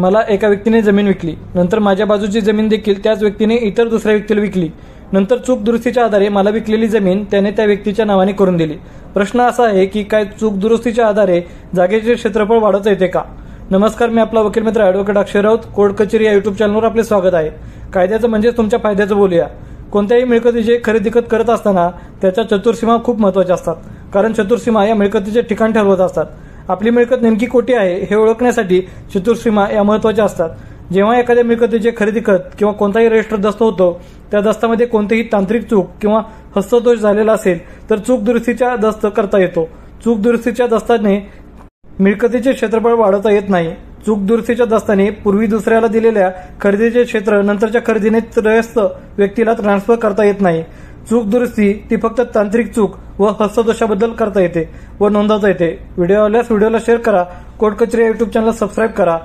मला एका व्यक्तीने जमीन विकली, नंतर माझ्या बाजूची जमीन देखील त्याच व्यक्तीने इतर दुसऱ्या व्यक्तीला विकली. नंतर चूक दुरुस्तीच्या आधारे मला विकलेली जमीन त्याने त्या व्यक्तीच्या नावाने करून दिली. प्रश्न असा आहे की काय चूक दुरुस्तीच्या आधारे जागेचे क्षेत्रफळ वाढवता येते का? नमस्कार, मी आपला वकील मित्र ॲडव्होकेट अक्षय राऊत. कोर्ट कचेरी या युट्यूब चॅनलवर आपले स्वागत आहे. कायद्याचं म्हणजे तुमच्या फायद्याचं बोलूया. कोणत्याही मिळकतीचे खरेदी करत असताना त्याच्या चतुर्सीमा खूप महत्त्वाच्या असतात, कारण चतुर्सीमा या मिळकतीचे ठिकाण ठरवत असतात. आपली मिळकत नेमकी कोठे आहे हे ओळखण्यासाठी चतुर्सीमा या महत्त्वाच्या असतात. जेव्हा एखाद्या मिळकतीचे खरेदी खत किंवा कोणताही रजिस्टर दस्त होतो, त्या दस्तामध्ये कोणतीही तांत्रिक चूक किंवा हस्तदोष झालेला असेल तर चूक दुरुस्तीचा दस्त करता येतो. चूक दुरुस्तीच्या दस्ताने मिळकतीचे क्षेत्रफळ वाढवता येत नाही. चूक दुरुस्तीच्या दस्ताने पूर्वी दुसऱ्याला दिलेल्या खरेदीचे क्षेत्र नंतरच्या खरेदीने त्रयस्थ व्यक्तीला ट्रान्सफर करता येत नाही. चूक दुरुस्ती ती फक्त तांत्रिक चूक व हस्तदोषाबद्दल करता येते व नोंदवता येते. व्हिडिओ आवडल्यास व्हिडिओला शेअर करा. कोर्ट कचेरी या युट्यूब चॅनलला सबस्क्राईब करा.